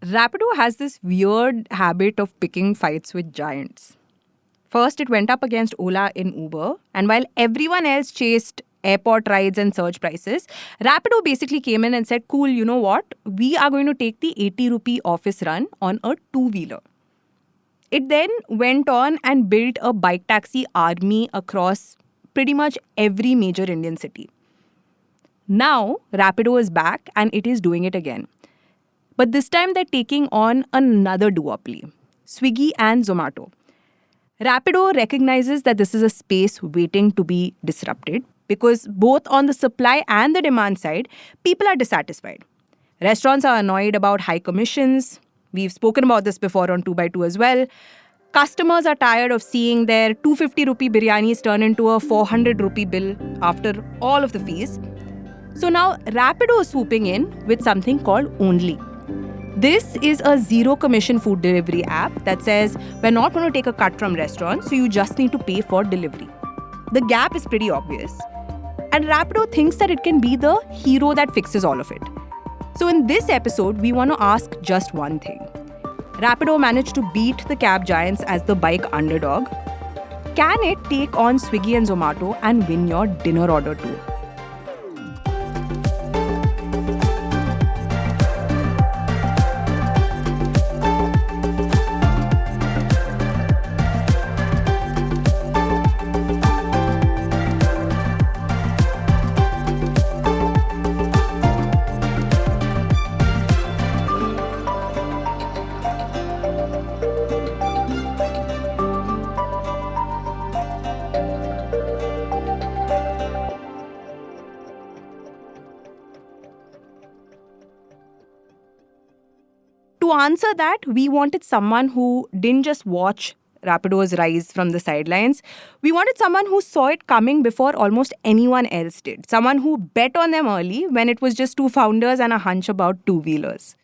Rapido has this weird habit of picking fights with giants. First, it went up against Ola in Uber, and while everyone else chased airport rides and surge prices, Rapido basically came in and said, cool, you know what? We are going to take the 80 rupee office run on a two-wheeler. It then went on and built a bike taxi army across pretty much every major Indian city. Now, Rapido is back and it is doing it again. But this time they're taking on another duopoly, Swiggy and Zomato. Rapido recognizes that this is a space waiting to be disrupted because both on the supply and the demand side, people are dissatisfied. Restaurants are annoyed about high commissions. We've spoken about this before on 2x2 as well. Customers are tired of seeing their 250 rupee biryanis turn into a 400 rupee bill after all of the fees. So now Rapido is swooping in with something called Only. This is a zero commission food delivery app that says we're not going to take a cut from restaurants, so you just need to pay for delivery. The gap is pretty obvious. And Rapido thinks that it can be the hero that fixes all of it. So in this episode, we want to ask just one thing. Rapido managed to beat the cab giants as the bike underdog. Can it take on Swiggy and Zomato and win your dinner order too? To answer that, we wanted someone who didn't just watch Rapido's rise from the sidelines. We wanted someone who saw it coming before almost anyone else did. Someone who bet on them early when it was just two founders and a hunch about two-wheelers.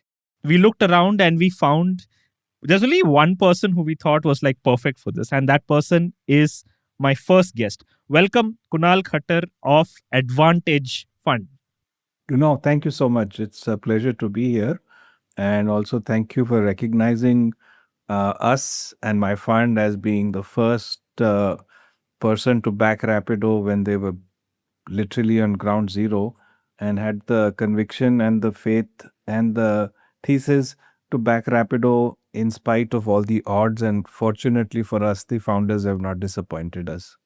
We looked around and we found there's only one person who we thought was like perfect for this. And that person is my first guest. Welcome, Kunal Khattar of Advantage Fund. Thank you so much. It's a pleasure to be here. And also thank you for recognizing us and my fund as being the first person to back Rapido when they were literally on ground zero and had the conviction and the faith and the thesis to back Rapido in spite of all the odds. And fortunately for us, the founders have not disappointed us.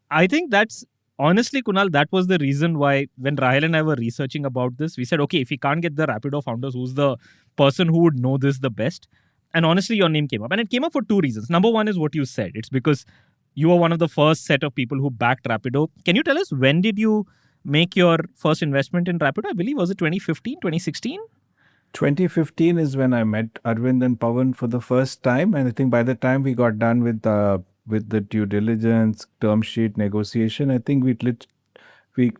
I think that's honestly, Kunal, that was the reason why when Rahel and I were researching about this, we said, okay, if we can't get the Rapido founders, who's the person who would know this the best? And honestly, your name came up. And it came up for two reasons. Number one is what you said. It's because you were one of the first set of people who backed Rapido. Can you tell us when did you make your first investment in Rapido? I believe, was it 2015, 2016? 2015 is when I met Arvind and Pawan for the first time. And I think by the time we got done with the due diligence, term sheet negotiation, I think we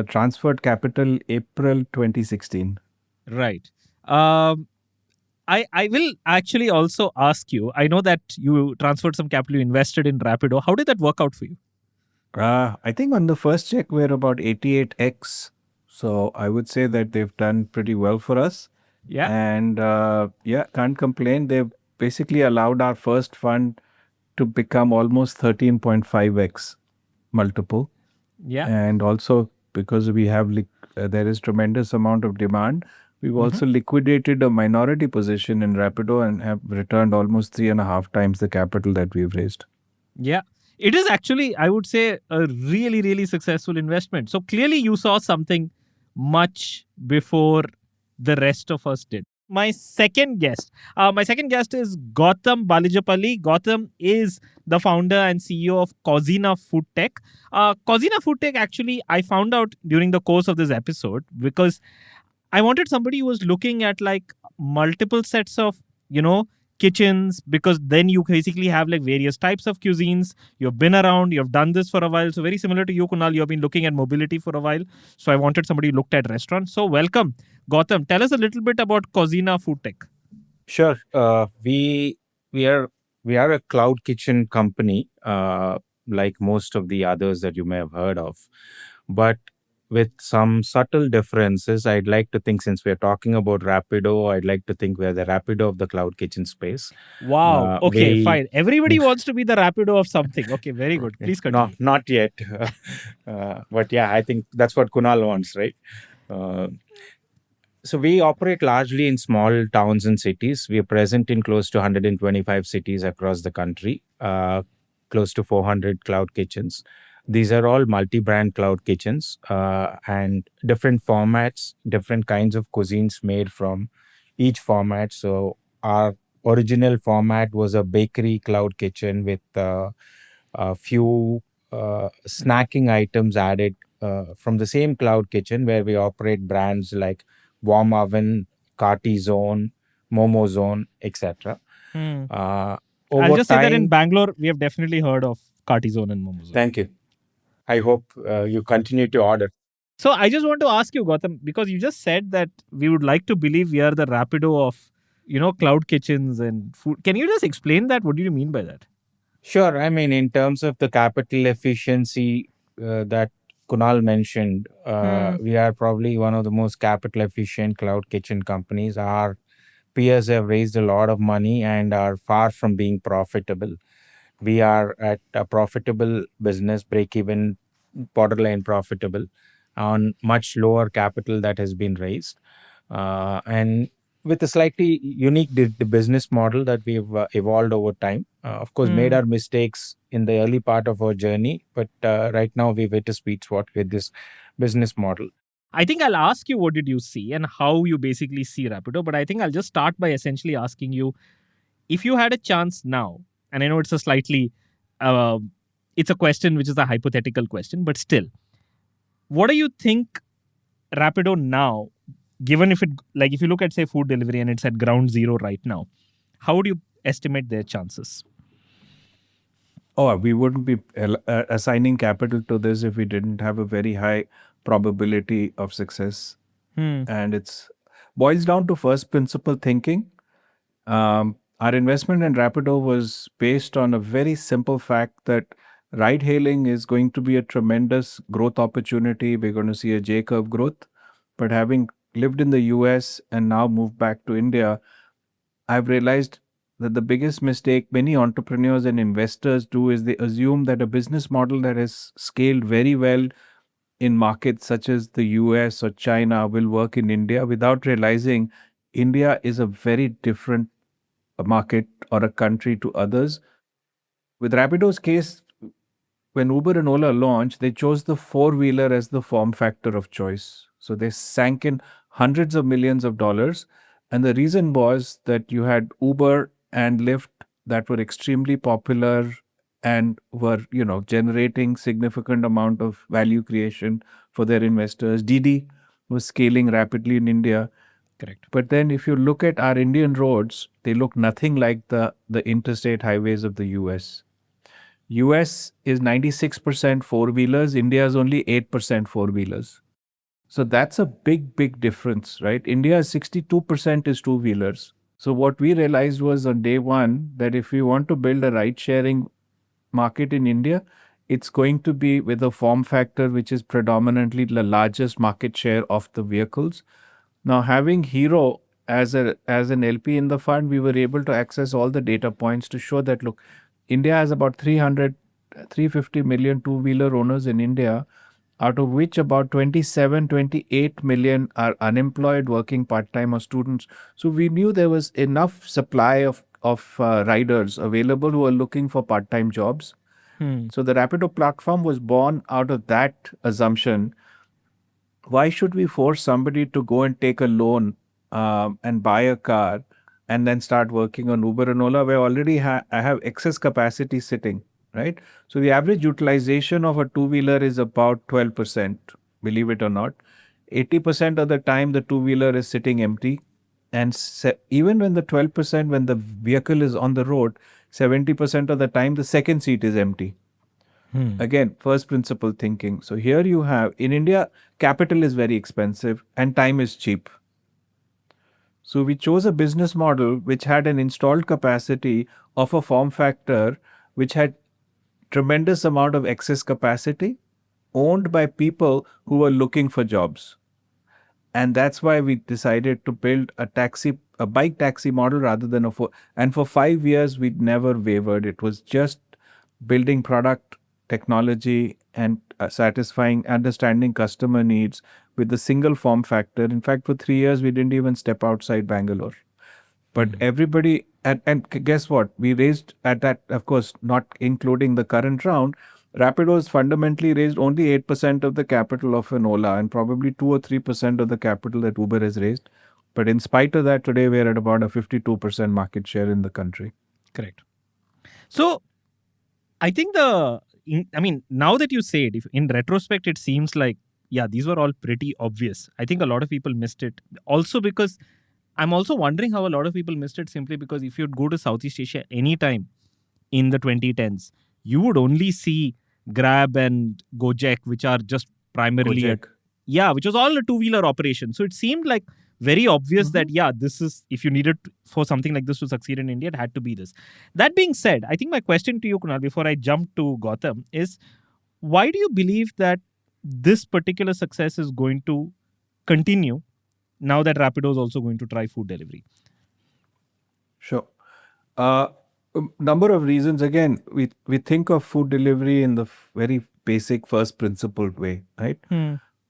transferred capital April 2016. Right. I will actually also ask you, I know that you transferred some capital, you invested in Rapido. How did that work out for you? I think on the first check, we're about 88x. So I would say that they've done pretty well for us. Yeah. And can't complain. They've basically allowed our first fund to become almost 13.5x multiple. Yeah. And also because we have there is tremendous amount of demand, we've also liquidated a minority position in Rapido and have returned almost 3.5 times the capital that we've raised. Yeah. It is actually, I would say, a really, really successful investment. So clearly you saw something much before the rest of us did. My second guest is Gautam Balijapalli. Gautam is the founder and CEO of Cozina Food Tech. Cozina Food Tech, actually, I found out during the course of this episode because I wanted somebody who was looking at like multiple sets of, kitchens, because then you basically have like various types of cuisines. You've been around, you've done this for a while. So very similar to you, Kunal, you've been looking at mobility for a while. So I wanted somebody who looked at restaurants. So welcome, Gautam. Tell us a little bit about Cozina Food Tech. Sure. We are a cloud kitchen company, like most of the others that you may have heard of. But with some subtle differences. I'd like to think, since we're talking about Rapido, I'd like to think we're the Rapido of the cloud kitchen space. Wow. Okay, We fine. Everybody wants to be the Rapido of something. Okay, very good. Okay. Please No, continue. not yet. But yeah, I think that's what Kunal wants, right? Uh, so we operate largely in small towns and cities. We are present in close to 125 cities across the country, close to 400 cloud kitchens. These are all multi-brand cloud kitchens and different formats, different kinds of cuisines made from each format. So our original format was a bakery cloud kitchen with a few snacking items added from the same cloud kitchen, where we operate brands like Warm Oven, Kati Zone, Momo Zone, etc. Hmm. Uh, I'll over just say that in time, Bangalore, we have definitely heard of Cartizone and Momozone. thank you. I hope you continue to order. So I just want to ask you, Gautam, because you just said that we would like to believe we are the Rapido of, cloud kitchens and food. Can you just explain that? What do you mean by that? Sure. I mean, in terms of the capital efficiency that Kunal mentioned, we are probably one of the most capital efficient cloud kitchen companies. Our peers have raised a lot of money and are far from being profitable. We are at a profitable business, break even, borderline profitable, on much lower capital that has been raised. And with a slightly unique business model that we've evolved over time. Of course, made our mistakes in the early part of our journey, but right now we've hit a sweet spot with this business model. I think I'll ask you what did you see and how you basically see Rapido, but I think I'll just start by essentially asking you, if you had a chance now, and I know it's a slightly, it's a question which is a hypothetical question, but still, what do you think Rapido now, given if you look at, say, food delivery and it's at ground zero right now, how would you estimate their chances? Oh, we wouldn't be assigning capital to this if we didn't have a very high probability of success. And it's boils down to first principle thinking. Our investment in Rapido was based on a very simple fact that ride hailing is going to be a tremendous growth opportunity. We're going to see a J curve growth. But having lived in the US and now moved back to India, I've realized that the biggest mistake many entrepreneurs and investors do is they assume that a business model that has scaled very well in markets such as the US or China will work in India without realizing India is a very different market or a country to others. With Rapido's case, when Uber and Ola launched, they chose the four-wheeler as the form factor of choice. So they sank in hundreds of millions of dollars. And the reason was that you had Uber and Lyft that were extremely popular and were, generating significant amount of value creation for their investors. Didi was scaling rapidly in India. Correct. But then if you look at our Indian roads, they look nothing like the interstate highways of the US. US is 96% four-wheelers, India is only 8% four-wheelers. So that's a big, big difference, right? India is 62% is two-wheelers. So what we realized was on day one that if we want to build a ride-sharing market in India, it's going to be with a form factor which is predominantly the largest market share of the vehicles. Now, having Hero as an LP in the fund, we were able to access all the data points to show that, look, India has about 350 million two-wheeler owners in India, out of which about 28 million are unemployed, working part-time or students. So we knew there was enough supply of riders available who are looking for part-time jobs. So the Rapido platform was born out of that assumption. Why should we force somebody to go and take a loan and buy a car and then start working on Uber and Ola, where already I have excess capacity sitting, right? So the average utilization of a two-wheeler is about 12%, believe it or not. 80% of the time, the two-wheeler is sitting empty. And even when the 12%, when the vehicle is on the road, 70% of the time, the second seat is empty. Again, first principle thinking. So here you have, in India, capital is very expensive and time is cheap. So we chose a business model which had an installed capacity of a form factor which had tremendous amount of excess capacity owned by people who were looking for jobs. And that's why we decided to build a bike taxi model rather than and for 5 years, we never wavered. It was just building product, technology, and understanding customer needs with a single form factor. In fact, for 3 years, we didn't even step outside Bangalore. But everybody, and guess what? We raised at that, of course, not including the current round, Rapido has fundamentally raised only 8% of the capital of an Ola and probably 2 or 3% of the capital that Uber has raised. But in spite of that, today we're at about a 52% market share in the country. Correct. So, I think now that you say it, if in retrospect, it seems like, yeah, these were all pretty obvious. I think a lot of people missed it. Also because I'm also wondering how a lot of people missed it simply because if you'd go to Southeast Asia anytime in the 2010s, you would only see Grab and Gojek, which are just primarily which was all a two-wheeler operation. So it seemed like very obvious that, this is, if you needed for something like this to succeed in India, it had to be this. That being said, I think my question to you, Kunal, before I jump to Gautam, is why do you believe that this particular success is going to continue now that Rapido is also going to try food delivery? Sure. Number of reasons. Again, we think of food delivery in the very basic first principled way, right?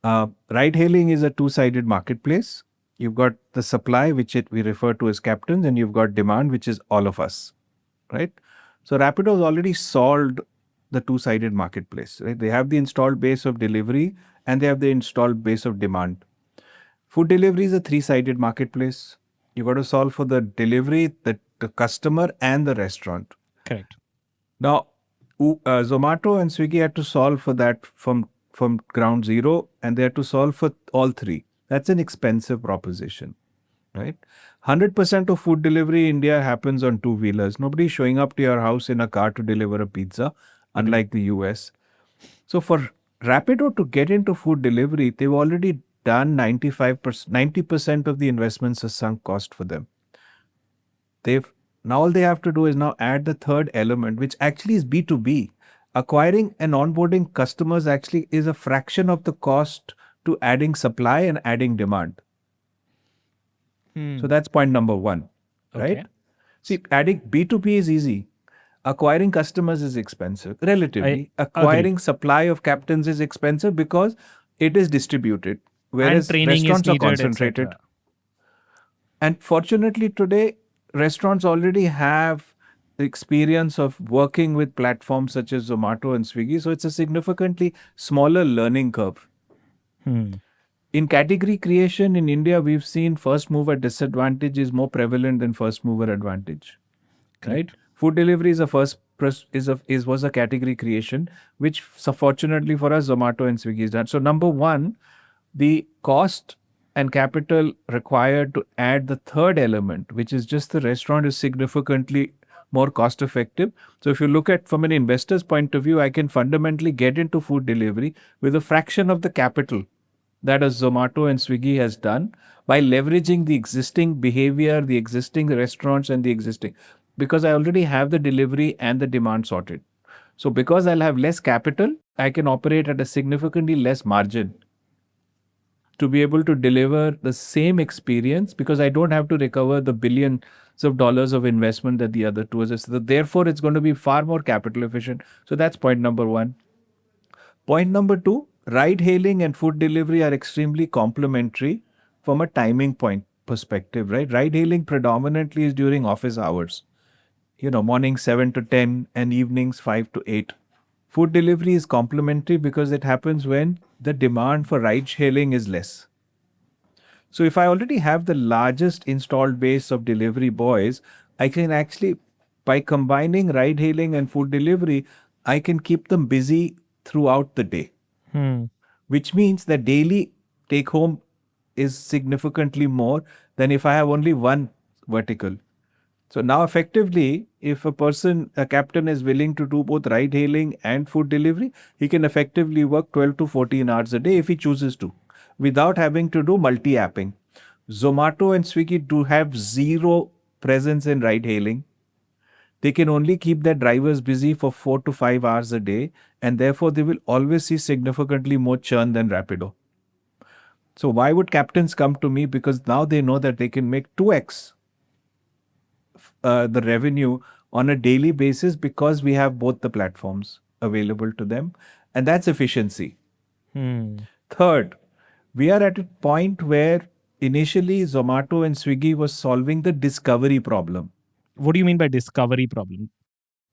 Ride hailing is a two-sided marketplace. You've got the supply, which we refer to as captains, and you've got demand, which is all of us, right? So Rapido has already solved the two-sided marketplace, right? They have the installed base of delivery and they have the installed base of demand. Food delivery is a three-sided marketplace. You got to solve for the delivery, the customer, and the restaurant. Correct. Now, Zomato and Swiggy had to solve for that from ground zero, and they had to solve for all three. That's an expensive proposition, right? 100% of food delivery in India happens on two-wheelers. Nobody's showing up to your house in a car to deliver a pizza, unlike the US. So for Rapido to get into food delivery, they've already done 90% of the investments as sunk cost for them. Now all they have to do is now add the third element, which actually is B2B. Acquiring and onboarding customers actually is a fraction of the cost to adding supply and adding demand. So that's point number one, right? Okay. See, adding B2B is easy. Acquiring customers is expensive, relatively. Acquiring supply of captains is expensive because it is distributed, whereas restaurants are concentrated. And fortunately today, restaurants already have the experience of working with platforms such as Zomato and Swiggy. So it's a significantly smaller learning curve. In category creation in India, we've seen first mover disadvantage is more prevalent than first mover advantage. Right? Food delivery is was a category creation, which fortunately for us, Zomato and Swiggy is done. So number one, the cost and capital required to add the third element, which is just the restaurant, is significantly more cost effective. So if you look at from an investor's point of view, I can fundamentally get into food delivery with a fraction of the capital that a Zomato and Swiggy has done by leveraging the existing behavior, the existing restaurants and the existing, because I already have the delivery and the demand sorted. So because I'll have less capital, I can operate at a significantly less margin to be able to deliver the same experience, because I don't have to recover the billions of dollars of investment that the other two is. So therefore, it's going to be far more capital efficient. So that's point number one. Point number two, ride hailing and food delivery are extremely complementary from a timing point perspective, right? Ride hailing predominantly is during office hours, morning 7 to 10 and evenings 5 to 8. Food delivery is complementary because it happens when the demand for ride hailing is less. So if I already have the largest installed base of delivery boys, I can actually, by combining ride hailing and food delivery, I can keep them busy throughout the day, which means that daily take home is significantly more than if I have only one vertical. So now effectively, if a captain is willing to do both ride hailing and food delivery, he can effectively work 12 to 14 hours a day if he chooses to, without having to do multi-apping. Zomato and Swiggy do have zero presence in ride hailing. they can only keep their drivers busy for 4 to 5 hours a day, and therefore they will always see significantly more churn than Rapido. So why would captains come to me? Because now they know that they can make 2x the revenue on a daily basis because we have both the platforms available to them, and that's efficiency. Third, we are at a point where initially Zomato and Swiggy was solving the discovery problem. What do you mean by discovery problem?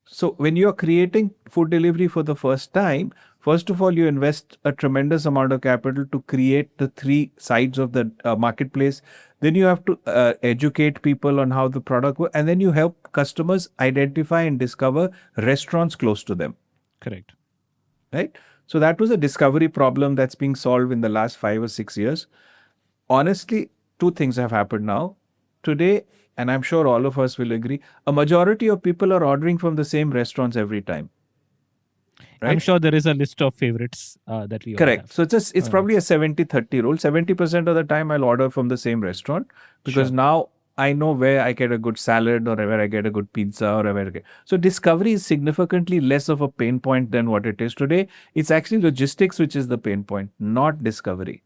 So when you are creating food delivery for the first time, first of all, you invest a tremendous amount of capital to create the three sides of the marketplace. Then you have to educate people on how the product works, and then you help customers identify and discover restaurants close to them. Correct. Right? So that was a discovery problem that's being solved in the last 5 or 6 years. Honestly, two things have happened now. Today, and I'm sure all of us will agree, a majority of people are ordering from the same restaurants every time. Right? I'm sure there is a list of favorites that we all Correct. have. So it's probably a 70-30 rule. 70% of the time I'll order from the same restaurant because Sure. now I know where I get a good salad or where I get a good pizza or where I get. So discovery is significantly less of a pain point than what it is today. It's actually logistics which is the pain point, not discovery.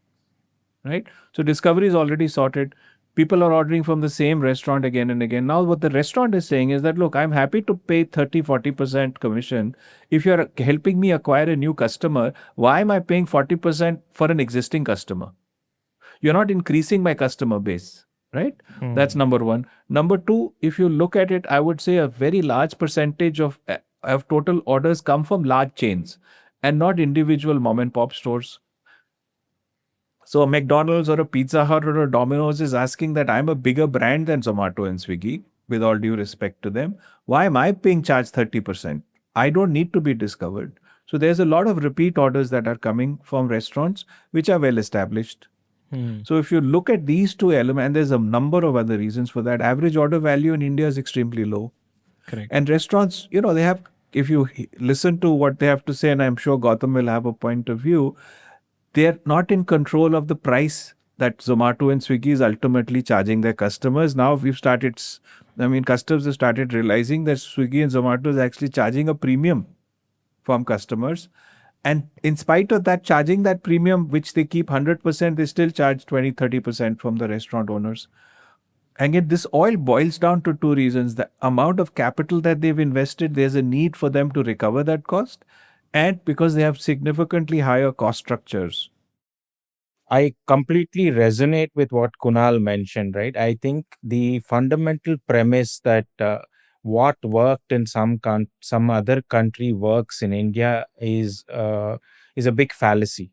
Right? So discovery is already sorted. People are ordering from the same restaurant again and again. Now what the restaurant is saying is that, look, I'm happy to pay 30-40% commission. If you're helping me acquire a new customer, why am I paying 40% for an existing customer? You're not increasing my customer base, right? That's number one. Number two, if you look at it, I would say a very large percentage of total orders come from large chains and not individual mom and pop stores. So a McDonald's or a Pizza Hut or a Domino's is asking that I'm a bigger brand than Zomato and Swiggy, with all due respect to them. Why am I paying charge 30%? I don't need to be discovered. So there's a lot of repeat orders that are coming from restaurants which are well established. So if you look at these two elements, and there's a number of other reasons for that, average order value in India is extremely low. Correct. And restaurants, they have, if you listen to what they have to say, and I'm sure Gautam will have a point of view, they're not in control of the price that Zomato and Swiggy is ultimately charging their customers. Now customers have started realizing that Swiggy and Zomato is actually charging a premium from customers. And in spite of that, charging that premium, which they keep 100%, they still charge 20-30% from the restaurant owners. And yet this all boils down to two reasons. The amount of capital that they've invested, there's a need for them to recover that cost. And because they have significantly higher cost structures. I completely resonate with what Kunal mentioned, right? I think the fundamental premise that what worked in some other country works in India is a big fallacy.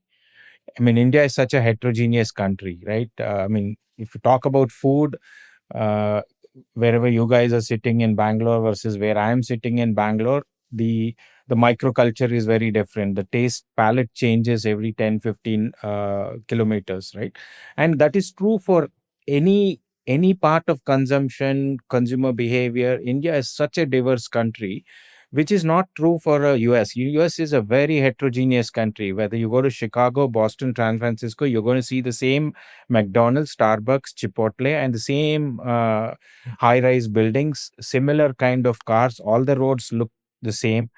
I mean, India is such a heterogeneous country, right? If you talk about food, wherever you guys are sitting in Bangalore versus where I am sitting in Bangalore, the microculture is very different. The taste palette changes every 10-15 kilometers, right? And that is true for any part of consumption, consumer behavior. India is such a diverse country, which is not true for US. US is a very heterogeneous country. Whether you go to Chicago, Boston, San Francisco, you're going to see the same McDonald's, Starbucks, Chipotle, and the same high-rise buildings, similar kind of cars. All the roads look the same.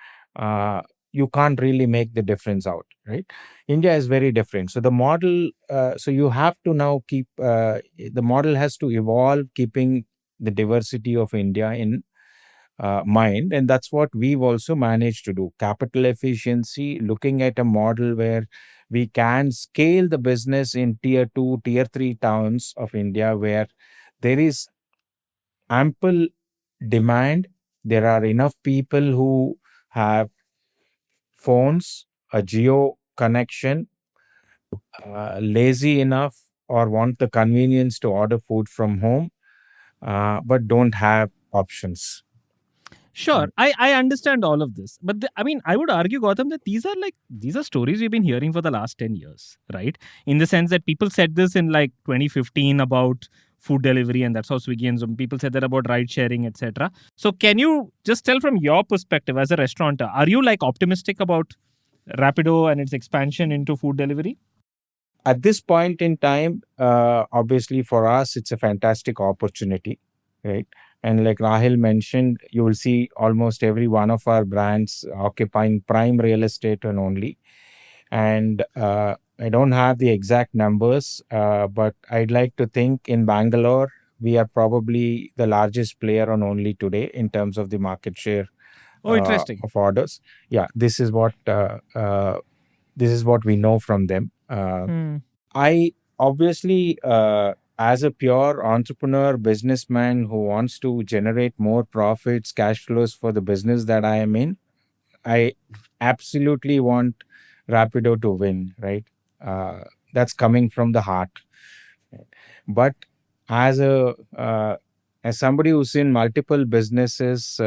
You can't really make the difference out, right? India is very different. So the model, so you have to now keep, the model has to evolve, keeping the diversity of India in mind. And that's what we've also managed to do. Capital efficiency, looking at a model where we can scale the business in tier 2, tier 3 towns of India where there is ample demand. There are enough people who have phones, a geo connection, lazy enough or want the convenience to order food from home, but don't have options. Sure, I understand all of this, but I would argue, Gautam, that these are stories we've been hearing for the last 10 years, right? In the sense that people said this in 2015 about food delivery, and that's how Swiggy and Zomato. People said that about ride sharing, etc. So can you just tell from your perspective as a restaurateur, are you optimistic about Rapido and its expansion into food delivery? At this point in time, obviously for us, it's a fantastic opportunity, right? And like Rahel mentioned, you will see almost every one of our brands occupying prime real estate and only. And I don't have the exact numbers, but I'd like to think in Bangalore, we are probably the largest player on only today in terms of the market share Oh, interesting. of orders. Yeah, this is what we know from them. I obviously, as a pure entrepreneur, businessman who wants to generate more profits, cash flows for the business that I am in, I absolutely want Rapido to win, right? That's coming from the heart. But as a as somebody who's in multiple businesses,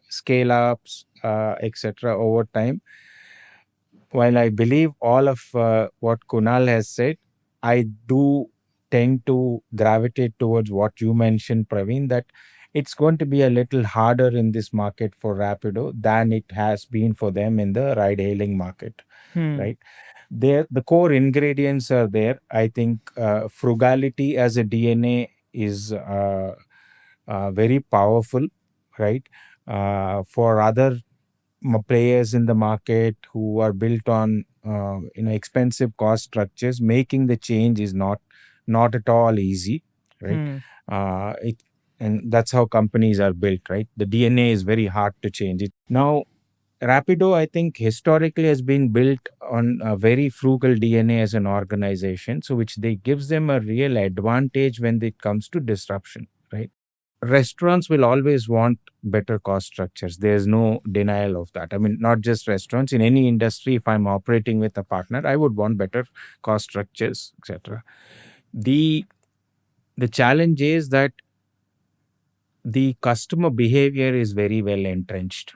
scale ups, etc. over time, while I believe all of what Kunal has said, I do tend to gravitate towards what you mentioned, Praveen, that it's going to be a little harder in this market for Rapido than it has been for them in the ride hailing market, right? The core ingredients are there. I think frugality as a DNA is very powerful, right? For other players in the market who are built on expensive cost structures, making the change is not at all easy, right? It and that's how companies are built, right? The DNA is very hard to change it. Now, Rapido, I think, historically has been built on a very frugal DNA as an organization, so which they gives them a real advantage when it comes to disruption, right? Restaurants will always want better cost structures. There's no denial of that. I mean, not just restaurants, in any industry, if I'm operating with a partner, I would want better cost structures, etc. The challenge is that the customer behavior is very well entrenched.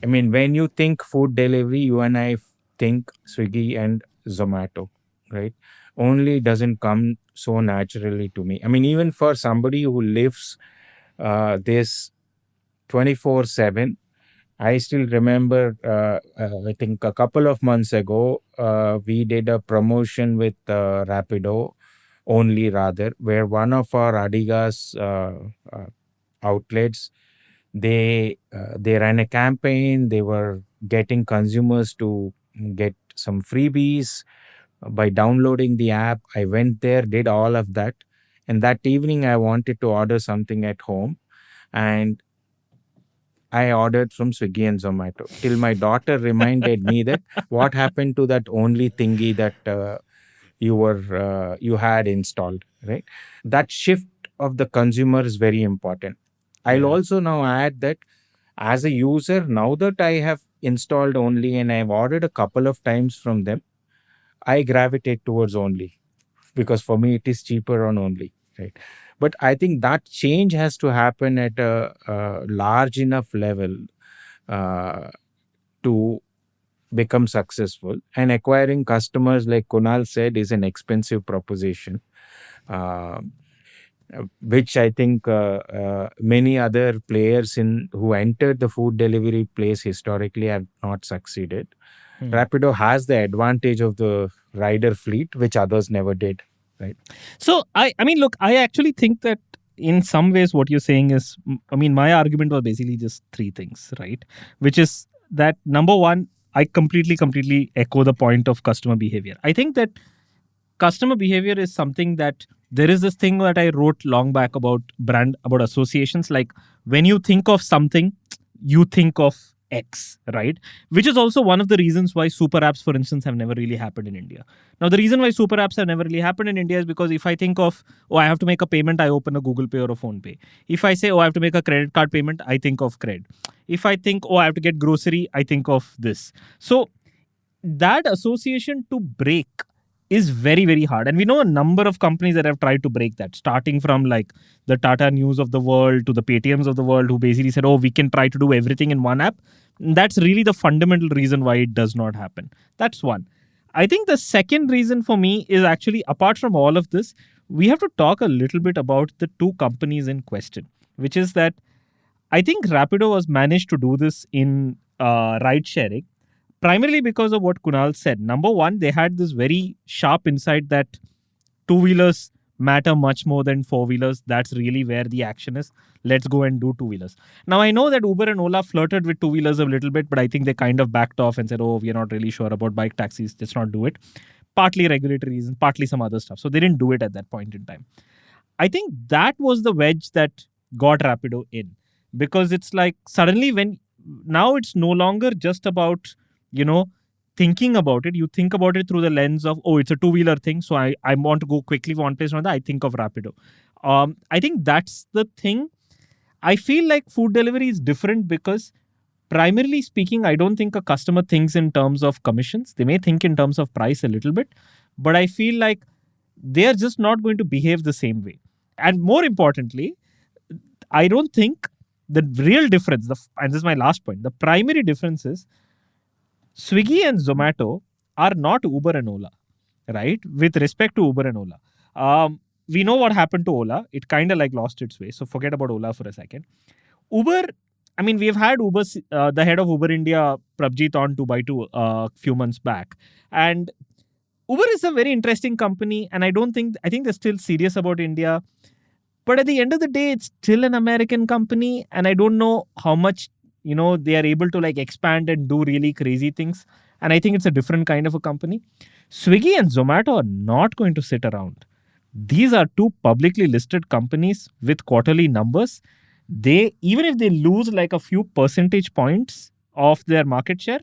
I mean, when you think food delivery, you and I think Swiggy and Zomato, right? Only doesn't come so naturally to me. I mean, even for somebody who lives this 24/7, I still remember, I think a couple of months ago, we did a promotion with Rapido only, rather, where one of our Adigas outlets, they ran a campaign. They were getting consumers to get some freebies by downloading the app. I went there, did all of that, and that evening I wanted to order something at home, and I ordered from Swiggy and Zomato. Till my daughter reminded me that what happened to that only thingy that you had installed, right? That shift of the consumer is very important. I'll also now add that as a user, now that I have installed only and I've ordered a couple of times from them, I gravitate towards only, because for me it is cheaper on only, right? But I think that change has to happen at a large enough level to become successful. And acquiring customers, like Kunal said, is an expensive proposition, which I think many other players who entered the food delivery place historically have not succeeded. Rapido has the advantage of the rider fleet, which others never did, right? So, I mean, look, I actually think that in some ways what you're saying is, I mean, my argument was basically just three things, right? Which is that, number one, I completely echo the point of customer behavior. I think that customer behavior is something that there is this thing that I wrote long back about about associations. Like, when you think of something, you think of X, right? Which is also one of the reasons why super apps, for instance, have never really happened in India. Now, the reason why super apps have never really happened in India is because if I think of, oh, I have to make a payment, I open a Google Pay or a Phone Pay. If I say, oh, I have to make a credit card payment, I think of cred. If I think, oh, I have to get grocery, I think of this. So that association to break is very hard. And we know a number of companies that have tried to break that, starting from like the Tata News of the world to the Paytms of the world, who basically said, oh, we can try to do everything in one app. That's really the fundamental reason why it does not happen. That's one. I think the second reason for me is actually, apart from all of this, we have to talk a little bit about the two companies in question, which is that I think Rapido was managed to do this in ride sharing, primarily because of what Kunal said. Number one, they had this very sharp insight that two-wheelers matter much more than four-wheelers. That's really where the action is. Let's go and do two-wheelers. Now, I know that Uber and Ola flirted with two-wheelers a little bit, but I think they kind of backed off and said, oh, we're not really sure about bike taxis. Let's not do it. Partly regulatory reasons, partly some other stuff. So they didn't do it at that point in time. I think that was the wedge that got Rapido in, because it's like suddenly now it's no longer just about, thinking about it. You think about it through the lens of, oh, it's a two-wheeler thing. So I want to go quickly from one place to another. I think of Rapido. I think that's the thing. I feel like food delivery is different because primarily speaking, I don't think a customer thinks in terms of commissions. They may think in terms of price a little bit, but I feel like they're just not going to behave the same way. And more importantly, I don't think the real difference, and this is my last point, the primary difference is Swiggy and Zomato are not Uber and Ola, right? With respect to Uber and Ola. We know what happened to Ola. It kind of like lost its way. So forget about Ola for a second. Uber, I mean, we've had Uber, the head of Uber India, Prabjit, on 2x2 a few months back. And Uber is a very interesting company. And I think they're still serious about India. But at the end of the day, it's still an American company. And I don't know how much, they are able to like expand and do really crazy things. And I think it's a different kind of a company. Swiggy and Zomato are not going to sit around. These are two publicly listed companies with quarterly numbers. Even if they lose like a few percentage points of their market share,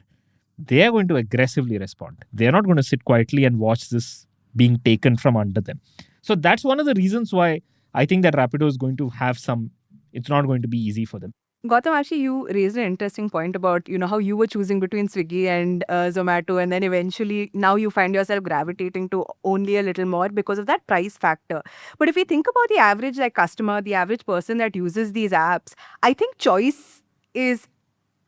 they are going to aggressively respond. They are not going to sit quietly and watch this being taken from under them. So that's one of the reasons why I think that Rapido is going to have it's not going to be easy for them. Gautam, actually, you raised an interesting point about, how you were choosing between Swiggy and Zomato, and then eventually now you find yourself gravitating to only a little more because of that price factor. But if we think about the average customer, the average person that uses these apps, I think choice is,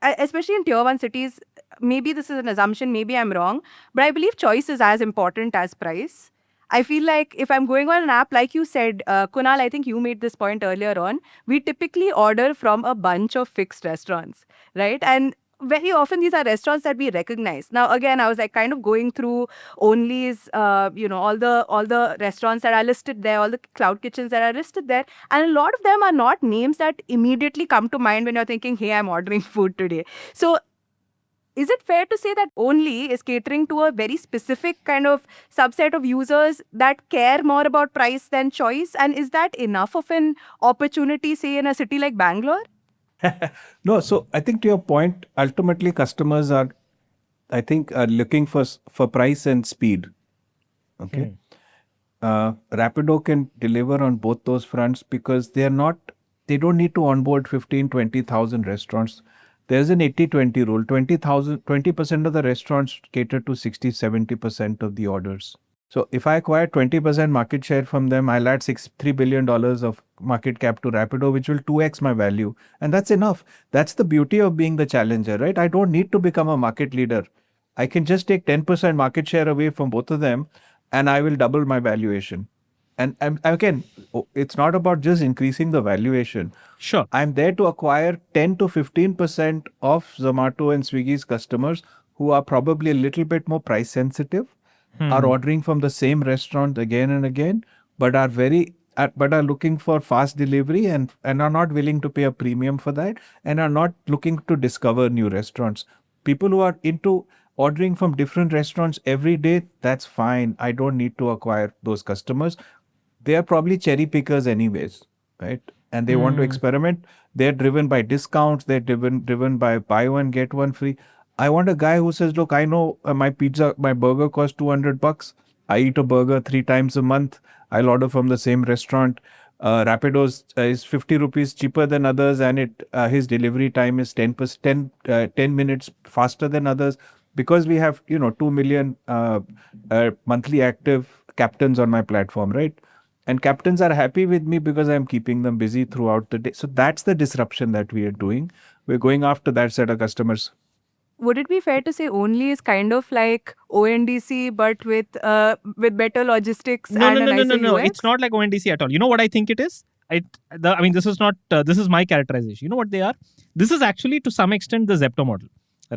especially in tier 1 cities, maybe this is an assumption, maybe I'm wrong, but I believe choice is as important as price. I feel like if I'm going on an app, like you said, Kunal, I think you made this point earlier on, we typically order from a bunch of fixed restaurants, right? And very often these are restaurants that we recognize. Now, again, I was like kind of going through Only's, all the restaurants that are listed there, all the cloud kitchens that are listed there. And a lot of them are not names that immediately come to mind when you're thinking, hey, I'm ordering food today. So is it fair to say that Only is catering to a very specific kind of subset of users that care more about price than choice? And is that enough of an opportunity, say, in a city like Bangalore? No, so I think to your point, ultimately customers are looking for price and speed. Okay. Rapido can deliver on both those fronts because they don't need to onboard 15, 20,000 restaurants. There's an 80-20 rule. 20% of the restaurants cater to 60-70% of the orders. So if I acquire 20% market share from them, I'll add $3 billion of market cap to Rapido, which will 2x my value. And that's enough. That's the beauty of being the challenger, right? I don't need to become a market leader. I can just take 10% market share away from both of them and I will double my valuation. And again, it's not about just increasing the valuation. Sure. I'm there to acquire 10 to 15% of Zomato and Swiggy's customers who are probably a little bit more price sensitive, are ordering from the same restaurant again and again, but are looking for fast delivery and are not willing to pay a premium for that and are not looking to discover new restaurants. People who are into ordering from different restaurants every day, that's fine. I don't need to acquire those customers. They are probably cherry pickers anyways, right? And they want to experiment. They're driven by discounts. They're driven by buy one, get one free. I want a guy who says, look, I know my burger costs $200. I eat a burger 3 times a month. I'll order from the same restaurant. Rapido's is 50 rupees cheaper than others, and his delivery time is 10 minutes faster than others. Because we have 2 million monthly active captains on my platform, right? And captains are happy with me because I'm keeping them busy throughout the day. So that's the disruption that we are doing. We're going after that set of customers. Would it be fair to say Only is kind of like ONDC but with better logistics and a nicer No. UX? It's not like ONDC at all. You know what I think it is? This is my characterization. You know what they are? This is actually to some extent the Zepto model.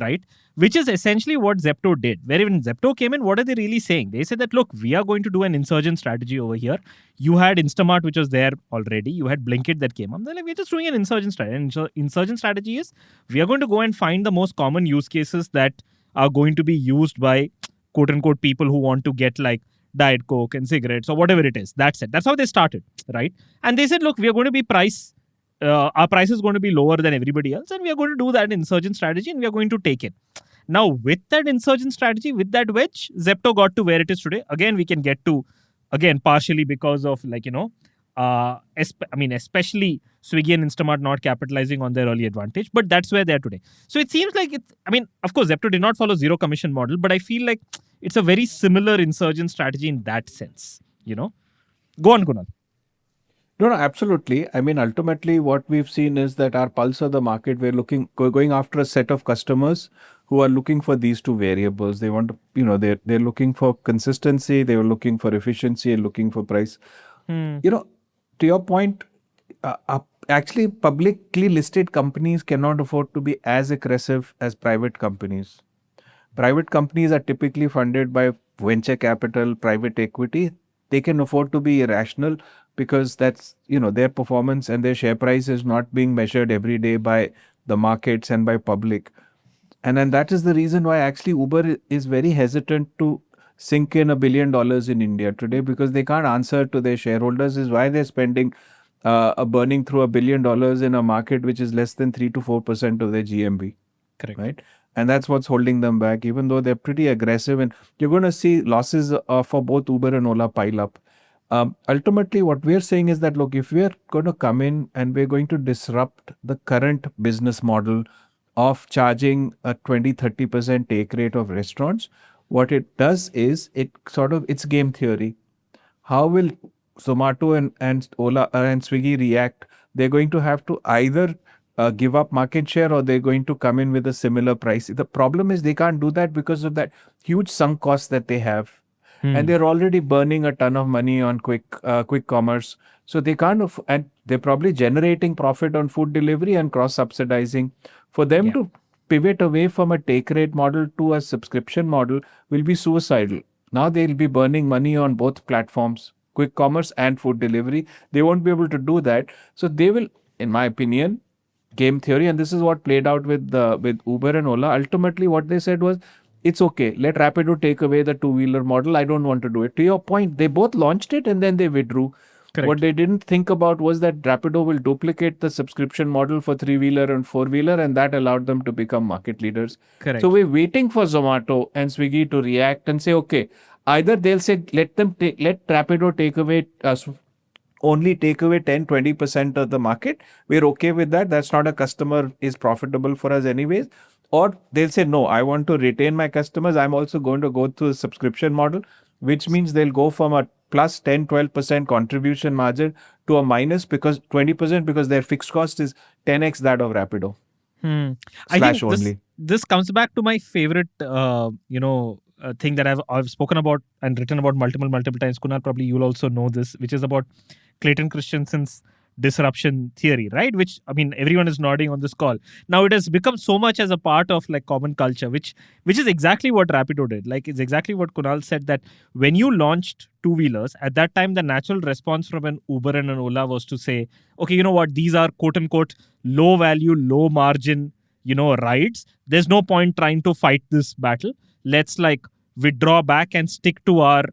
right? Which is essentially what Zepto did. Where when Zepto came in, what are they really saying? They said that, look, we are going to do an insurgent strategy over here. You had Instamart, which was there already. You had Blinkit that came up. They're like, we're just doing an insurgent strategy. And insurgent strategy is we are going to go and find the most common use cases that are going to be used by quote unquote people who want to get like Diet Coke and cigarettes or whatever it is. That's it. That's how they started, right? And they said, look, we are going to be our price is going to be lower than everybody else, and we are going to do that insurgent strategy, and we are going to take it. Now, with that insurgent strategy, with that wedge, Zepto got to where it is today. Again, we can get to, partially because of especially Swiggy and Instamart not capitalizing on their early advantage, but that's where they are today. So it seems like of course, Zepto did not follow zero commission model, but I feel like it's a very similar insurgent strategy in that sense, Go on, Kunal. No, absolutely. Ultimately, what we've seen is that our pulse of the market, we're going after a set of customers who are looking for these two variables. They want to, they're looking for consistency, they were looking for efficiency and looking for price. To your point, actually, publicly listed companies cannot afford to be as aggressive as private companies. Private companies are typically funded by venture capital, private equity. They can afford to be irrational because that's, their performance and their share price is not being measured every day by the markets and by public. And then that is the reason why actually Uber is very hesitant to sink in $1 billion in India today, because they can't answer to their shareholders is why they're spending burning through $1 billion in a market which is less than 3 to 4% of their GMV. Correct. Right. And that's what's holding them back, even though they're pretty aggressive. And you're going to see losses for both Uber and Ola pile up. Ultimately, what we're saying is that, look, if we're going to come in and we're going to disrupt the current business model of charging a 20-30% take rate of restaurants, what it does is it's game theory. How will Zomato and Ola and Swiggy react? They're going to have to either give up market share or they're going to come in with a similar price. The problem is they can't do that because of that huge sunk cost that they have. And they're already burning a ton of money on quick commerce. So they can't, and they're probably generating profit on food delivery and cross-subsidizing. For them to pivot away from a take rate model to a subscription model will be suicidal. Now they'll be burning money on both platforms, quick commerce and food delivery. They won't be able to do that. So they will, in my opinion, game theory, and this is what played out with Uber and Ola. Ultimately, what they said was, it's okay, let Rapido take away the two-wheeler model. I don't want to do it. To your point, they both launched it and then they withdrew. Correct. What they didn't think about was that Rapido will duplicate the subscription model for three-wheeler and four-wheeler, and that allowed them to become market leaders. Correct. So we're waiting for Zomato and Swiggy to react and say, okay, either they'll say, let Rapido take away only take away 10-20% of the market. We're okay with that. That's not a customer is profitable for us anyways. Or they'll say, no, I want to retain my customers. I'm also going to go through a subscription model, which means they'll go from a plus 10-12% contribution margin to a minus 20% because their fixed cost is 10x that of Rapido. I think only. This comes back to my favorite, thing that I've spoken about and written about multiple times. Kunal, probably you'll also know this, which is about Clayton Christensen's disruption theory, right? Which, everyone is nodding on this call. Now it has become so much as a part of like common culture, which is exactly what Rapido did. Like it's exactly what Kunal said, that when you launched two-wheelers, at that time, the natural response from an Uber and an Ola was to say, okay, you know what? These are quote unquote low value, low margin, rides. There's no point trying to fight this battle. Let's withdraw back and stick to our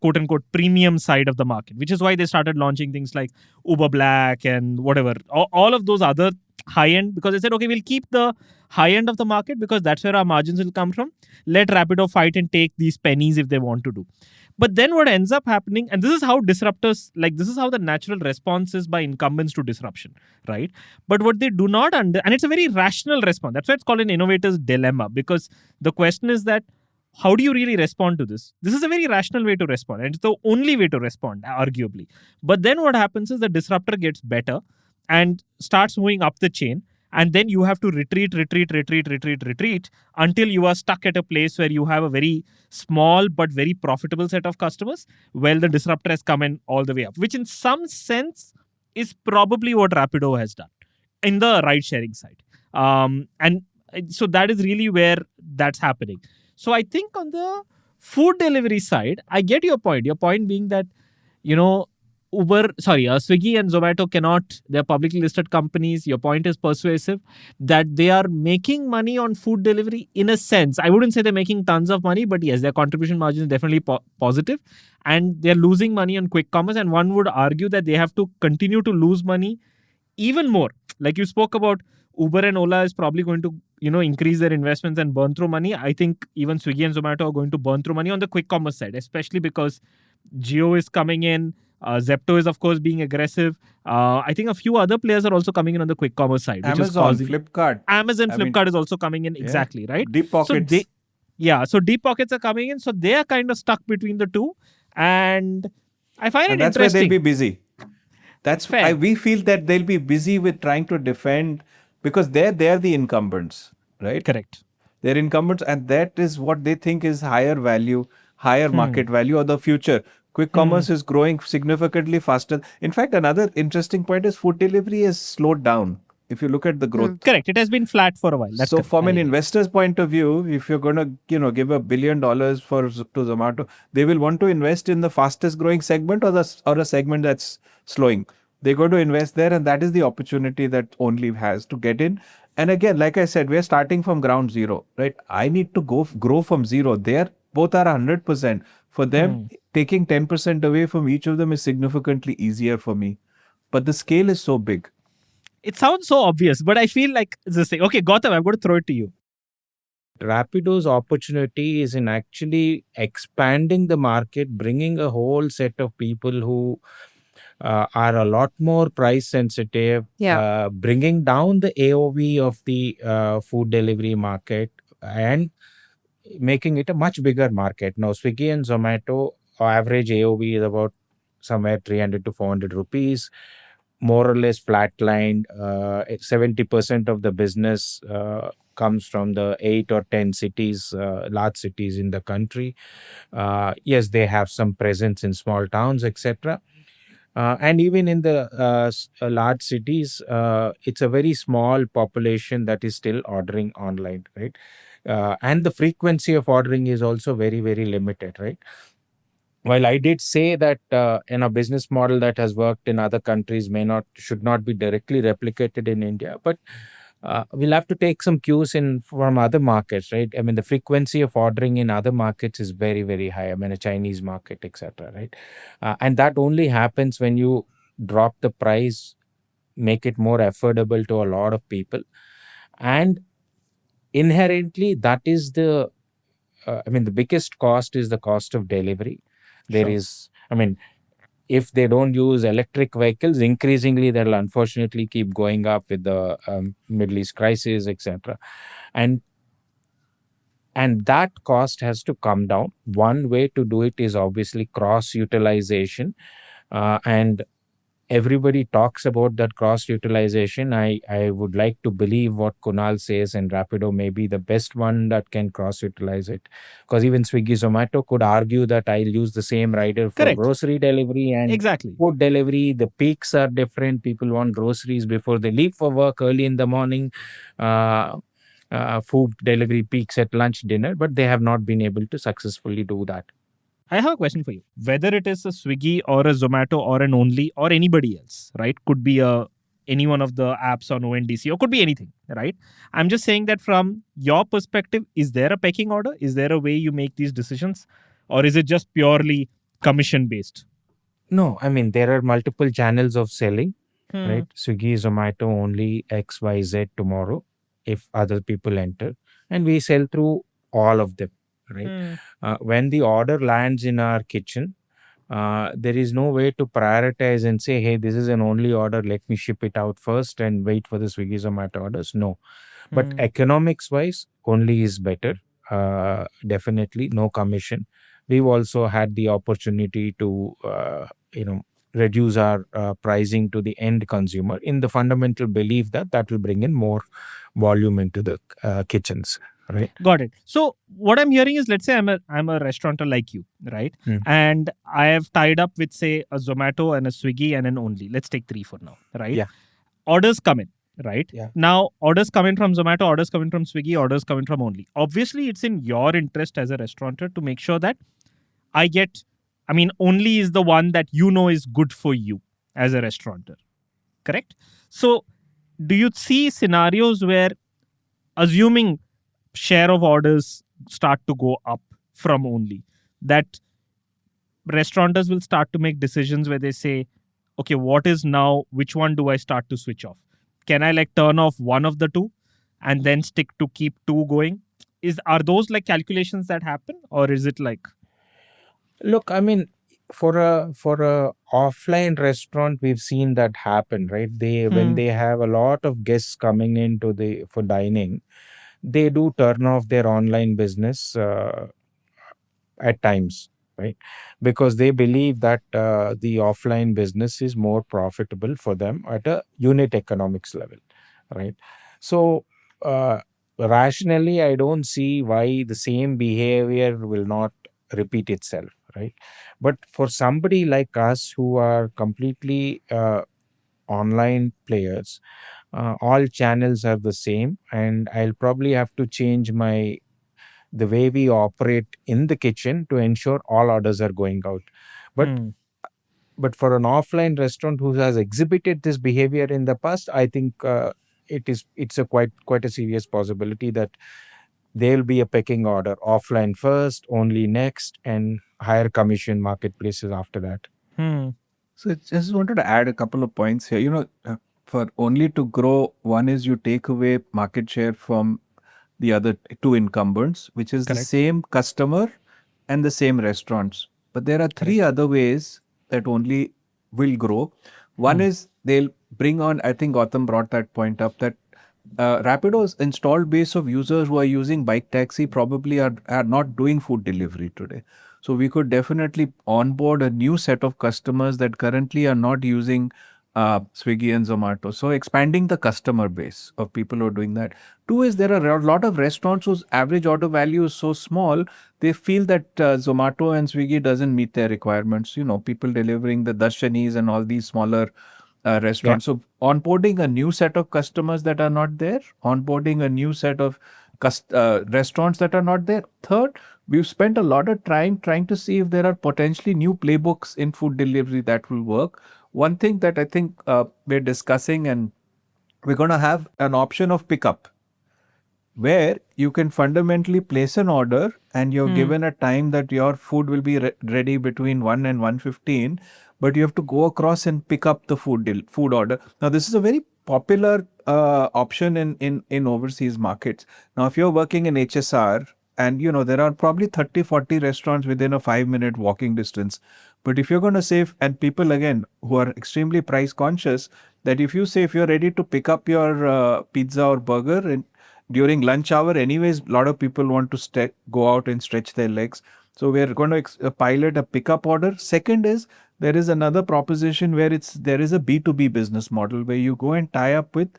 quote-unquote premium side of the market, which is why they started launching things like Uber Black and whatever, all of those other high-end, because they said, okay, we'll keep the high end of the market because that's where our margins will come from. Let Rapido fight and take these pennies if they want to do. But then what ends up happening, and this is how disruptors, this is how the natural response is by incumbents to disruption, right? But what they do not and it's a very rational response. That's why it's called an innovator's dilemma, because the question is that, how do you really respond to this? This is a very rational way to respond, and it's the only way to respond, arguably. But then what happens is the disruptor gets better and starts moving up the chain, and then you have to retreat until you are stuck at a place where you have a very small but very profitable set of customers, while the disruptor has come in all the way up, which in some sense is probably what Rapido has done in the ride-sharing side. And So that is really where that's happening. So I think on the food delivery side, I get your point. Your point being that, Swiggy and Zomato cannot, they're publicly listed companies. Your point is persuasive that they are making money on food delivery in a sense. I wouldn't say they're making tons of money, but yes, their contribution margin is definitely positive, and they're losing money on quick commerce. And one would argue that they have to continue to lose money even more. Like you spoke about, Uber and Ola is probably going to, increase their investments and burn through money. I think even Swiggy and Zomato are going to burn through money on the quick commerce side, especially because Jio is coming in. Zepto is, of course, being aggressive. I think a few other players are also coming in on the quick commerce side. Flipkart. Flipkart is also coming in. Exactly, right? Deep pockets. So deep pockets are coming in. So they are kind of stuck between the two. And I find it that's interesting. That's where they'll be busy. That's fair. We feel that they'll be busy with trying to defend, because they're the incumbents, right? Correct. They're incumbents, and that is what they think is higher value, higher market value, or the future. Quick commerce is growing significantly faster. In fact, another interesting point is food delivery has slowed down. If you look at the growth. Correct. It has been flat for a while. That's so from an investor's point of view, if you're going to, give $1 billion to Zomato, they will want to invest in the fastest growing segment or a segment that's slowing. They're going to invest there, and that is the opportunity that Only has to get in. And again, like I said, we're starting from ground zero, right? I need to grow from zero. Both are 100%. For them, taking 10% away from each of them is significantly easier for me. But the scale is so big. It sounds so obvious, but I feel like it's the same. Okay, Gautam, I'm going to throw it to you. Rapido's opportunity is in actually expanding the market, bringing a whole set of people who are a lot more price sensitive, bringing down the AOV of the food delivery market and making it a much bigger market. Now, Swiggy and Zomato, average AOV is about somewhere 300 to 400 rupees, more or less flatlined. 70% of the business comes from the 8 or 10 cities, large cities in the country. Yes, they have some presence in small towns, etc. And even in the large cities, it's a very small population that is still ordering online, right? And the frequency of ordering is also very, very limited, right? While I did say that in a business model that has worked in other countries should not be directly replicated in India, but we'll have to take some cues from other markets, right? I mean, the frequency of ordering in other markets is very, very high. I mean, a Chinese market, etc., right? And that only happens when you drop the price, make it more affordable to a lot of people. And inherently, that is the biggest cost is the cost of delivery. If they don't use electric vehicles, increasingly they'll unfortunately keep going up with the Middle East crisis, etc. And that cost has to come down. One way to do it is obviously cross-utilization. And everybody talks about that cross-utilization. I would like to believe what Kunal says, and Rapido may be the best one that can cross-utilize it. Because even Swiggy-Zomato could argue that I'll use the same rider for grocery delivery and food delivery. The peaks are different. People want groceries before they leave for work early in the morning. Food delivery peaks at lunch, dinner, but they have not been able to successfully do that. I have a question for you. Whether it is a Swiggy or a Zomato or an Only or anybody else, right? Could be any one of the apps on ONDC or could be anything, right? I'm just saying that from your perspective, is there a pecking order? Is there a way you make these decisions? Or is it just purely commission based? No, I mean, there are multiple channels of selling, right? Swiggy, Zomato, Only, X, Y, Z tomorrow if other people enter. And we sell through all of them. Right. When the order lands in our kitchen, there is no way to prioritize and say, hey, this is an Only order, let me ship it out first and wait for the Swiggy Zomato orders. No. But economics wise, Only is better. Definitely no commission. We've also had the opportunity to reduce our pricing to the end consumer in the fundamental belief that will bring in more volume into the kitchens. Right. Got it. So what I'm hearing is, let's say I'm a restaurateur like you, right? And I have tied up with, say, a Zomato and a Swiggy and an Only. Let's take 3 for now, right? Yeah. Orders come in. right? Yeah. Now, orders coming from Zomato, orders coming from Swiggy, orders coming from Only. Obviously, it's in your interest as a restaurateur to make sure that Only is the one that you know is good for you as a restaurateur, correct? So, do you see scenarios where, assuming share of orders start to go up from Only, that restaurateurs will start to make decisions where they say, okay, what is now, which one do I start to switch off? Can I like turn off one of the two and then stick to keep two going? Are those like calculations that happen, or is it like, Look, I mean, for a offline restaurant, we've seen that happen, right? When they have a lot of guests coming into the for dining, they do turn off their online business at times, right? Because they believe that the offline business is more profitable for them at a unit economics level, right? So rationally, I don't see why the same behavior will not repeat itself, right? But for somebody like us who are completely online players, all channels are the same, and I'll probably have to change the way we operate in the kitchen to ensure all orders are going out. But but for an offline restaurant who has exhibited this behavior in the past, I think it's a quite a serious possibility that there'll be a pecking order: offline first, Only next, and higher commission marketplaces after that. So I just wanted to add a couple of points here. For Only to grow, one is you take away market share from the other two incumbents, which is the Correct. same customer and the same restaurants. But there are three other ways that Only will grow. One is they'll bring on, I think Gautam brought that point up, that Rapido's installed base of users who are using bike taxi probably are not doing food delivery today. So we could definitely onboard a new set of customers that currently are not using Swiggy and Zomato. So expanding the customer base of people who are doing that. Two is there are a lot of restaurants whose average order value is so small, they feel that Zomato and Swiggy doesn't meet their requirements. People delivering the Darshanis and all these smaller restaurants. So onboarding a new set of customers that are not there, onboarding a new set of restaurants that are not there. Third, we've spent a lot of time trying to see if there are potentially new playbooks in food delivery that will work. One thing that I think we're discussing, and we're going to have an option of pickup, where you can fundamentally place an order and you're given a time that your food will be ready between 1 and 1:15, but you have to go across and pick up the food order. Now, this is a very popular option in overseas markets. Now, if you're working in HSR, and there are probably 30-40 restaurants within a 5-minute walking distance. But if you're going to save, and people again who are extremely price conscious, that if you're ready to pick up your pizza or burger and during lunch hour, anyways, a lot of people want to go out and stretch their legs. So we're going to pilot a pickup order. Second is, there is another proposition where there is a B2B business model where you go and tie up with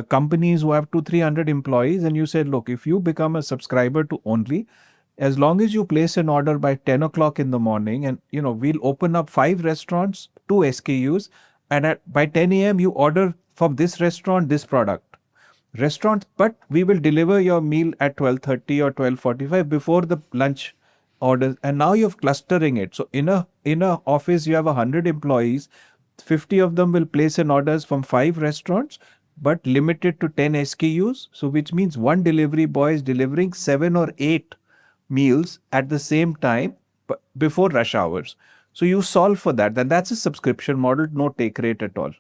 companies who have 200-300 employees, and you say, look, if you become a subscriber to Only, as long as you place an order by 10 o'clock in the morning, and we'll open up 5 restaurants, 2 SKUs, and by 10 a.m. you order from this restaurant this product. But we will deliver your meal at 12:30 or 12:45 before the lunch orders, and now you're clustering it. So in a office you have 100 employees, 50 of them will place an orders from 5 restaurants, but limited to 10 SKUs. So which means one delivery boy is delivering 7 or 8 meals at the same time before rush hours. So you solve for that. Then that's a subscription model, no take rate at all.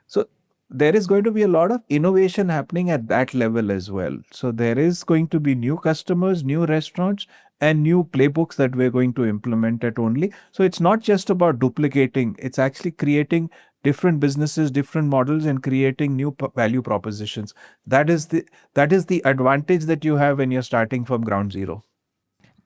So there is going to be a lot of innovation happening at that level as well. So there is going to be new customers, new restaurants, and new playbooks that we're going to implement at Only. So it's not just about duplicating, it's actually creating different businesses, different models, and creating new value propositions. That is the advantage that you have when you're starting from ground zero.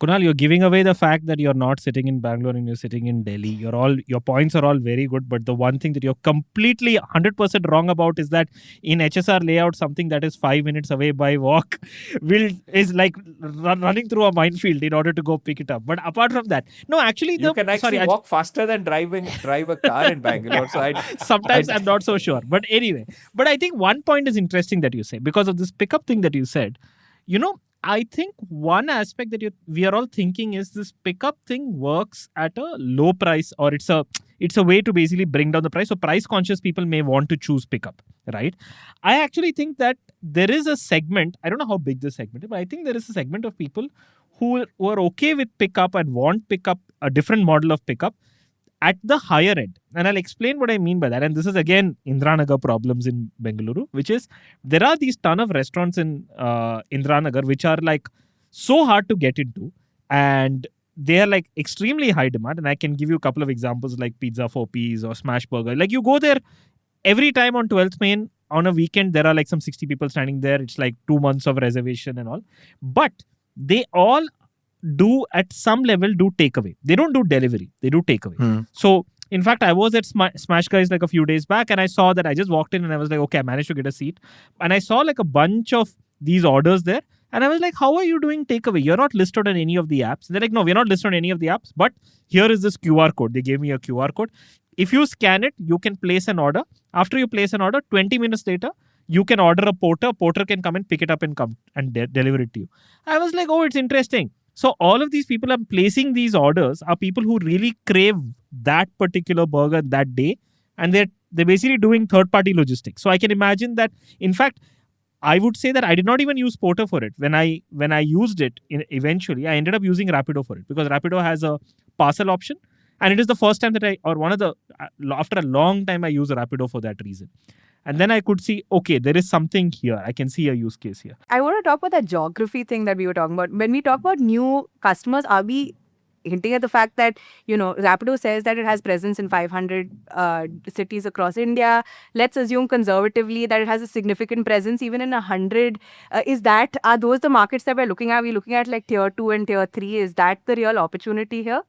Kunal, you're giving away the fact that you're not sitting in Bangalore and you're sitting in Delhi. Your points are all very good, but the one thing that you're completely 100% wrong about is that in HSR layout, something that is 5 minutes away by walk is like running through a minefield in order to go pick it up. But apart from that, no, actually, You can actually walk faster than drive a car in Bangalore. So sometimes I'm not so sure. But anyway, but I think one point is interesting that you say because of this pickup thing that you said. I think one aspect that we are all thinking is this pickup thing works at a low price, or it's a way to basically bring down the price. So price conscious people may want to choose pickup, right? I actually think that there is a segment, I don't know how big this segment is, but I think there is a segment of people who are okay with pickup and want pickup, a different model of pickup at the higher end. And I'll explain what I mean by that. And this is again Indranagar problems in Bengaluru, which is there are these ton of restaurants in Indranagar which are like so hard to get into, and they are like extremely high demand. And I can give you a couple of examples like Pizza 4Ps or Smash Burger. Like you go there every time on 12th Main on a weekend, there are like some 60 people standing there. It's like 2 months of reservation and all. But they all do at some level do takeaway. They don't do delivery. They do takeaway. So in fact, I was at Smash Guys like a few days back, and I saw that. I just walked in and I was like, okay, I managed to get a seat. And I saw like a bunch of these orders there. And I was like, how are you doing takeaway? You're not listed on any of the apps. They're like, no, we're not listed on any of the apps. But here is this QR code. They gave me a QR code. If you scan it, you can place an order. After you place an order, 20 minutes later, you can order a porter. Porter can come and pick it up and come and deliver it to you. I was like, oh, it's interesting. So all of these people are placing these orders are people who really crave that particular burger that day. And they're basically doing third-party logistics. So I can imagine that, in fact, I would say that I did not even use Porter for it. When I used it, eventually, I ended up using Rapido for it because Rapido has a parcel option. And it is the first time that after a long time, I use Rapido for that reason. And then I could see, okay, there is something here. I can see a use case here. I want to talk about that geography thing that we were talking about. When we talk about new customers, are we hinting at the fact that, Rapido says that it has presence in 500 cities across India. Let's assume conservatively that it has a significant presence even in 100. Are those the markets that we're looking at? Are we looking at like tier 2 and tier 3? Is that the real opportunity here?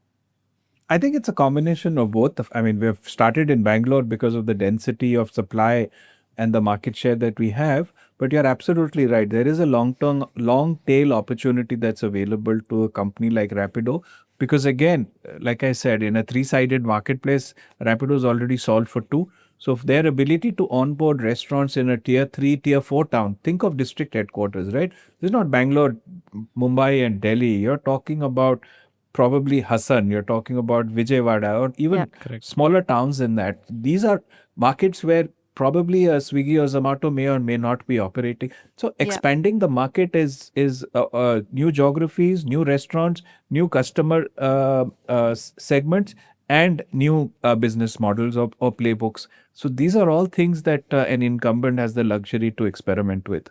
I think it's a combination of both. We've started in Bangalore because of the density of supply and the market share that we have. But you're absolutely right. There is a long tail opportunity that's available to a company like Rapido. Because again, like I said, in a 3-sided marketplace, Rapido is already solved for 2. So if their ability to onboard restaurants in a tier 3, tier 4 town, think of district headquarters, right? This is not Bangalore, Mumbai and Delhi. You're talking about probably Hassan, you're talking about Vijayawada, or even smaller towns than that. These are markets where probably a Swiggy or Zomato may or may not be operating. So expanding the market is new geographies, new restaurants, new customer segments, and new business models or playbooks. So these are all things that an incumbent has the luxury to experiment with.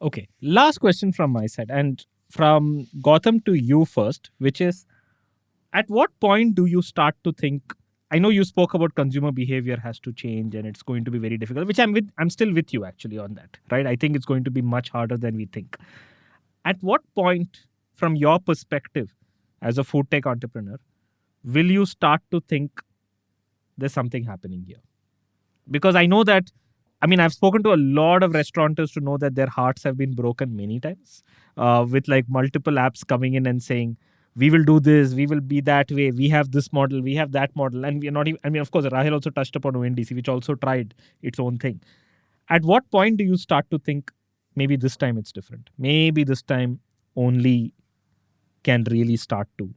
Okay, last question from my side. And from Gautam to you first, which is, at what point do you start to think, I know you spoke about consumer behavior has to change and it's going to be very difficult, which I'm still with you actually on that, right? I think it's going to be much harder than we think. At what point, from your perspective as a food tech entrepreneur, will you start to think there's something happening here? Because I know that, I've spoken to a lot of restaurateurs to know that their hearts have been broken many times with like multiple apps coming in and saying, we will do this, we will be that way, we have this model, we have that model. And we're not even, of course, Rahel also touched upon ONDC, which also tried its own thing. At what point do you start to think, maybe this time it's different? Maybe this time only can really start to.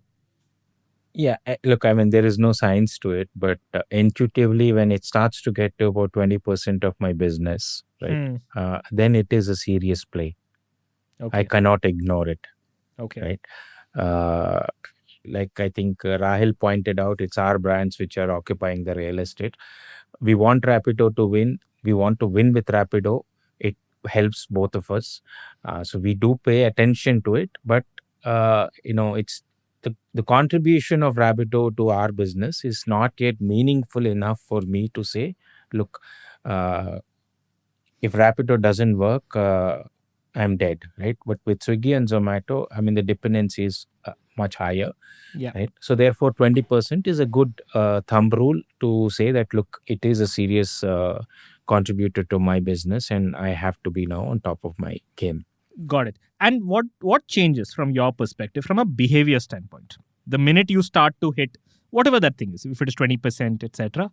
Yeah, look, there is no science to it, but intuitively, when it starts to get to about 20% of my business, right, then it is a serious play. Okay. I cannot ignore it. Okay. Right. Like I think Rahel pointed out, it's our brands which are occupying the real estate. We want Rapido to win. We want to win with Rapido. It helps both of us. So we do pay attention to it, but it's the contribution of Rapido to our business is not yet meaningful enough for me to say, look, if Rapido doesn't work, I'm dead, right? But with Swiggy and Zomato, the dependency is much higher. Yeah. Right. So therefore, 20% is a good thumb rule to say that, look, it is a serious contributor to my business, and I have to be now on top of my game. Got it. And what changes from your perspective, from a behavior standpoint? The minute you start to hit whatever that thing is, if it is 20%, etc.,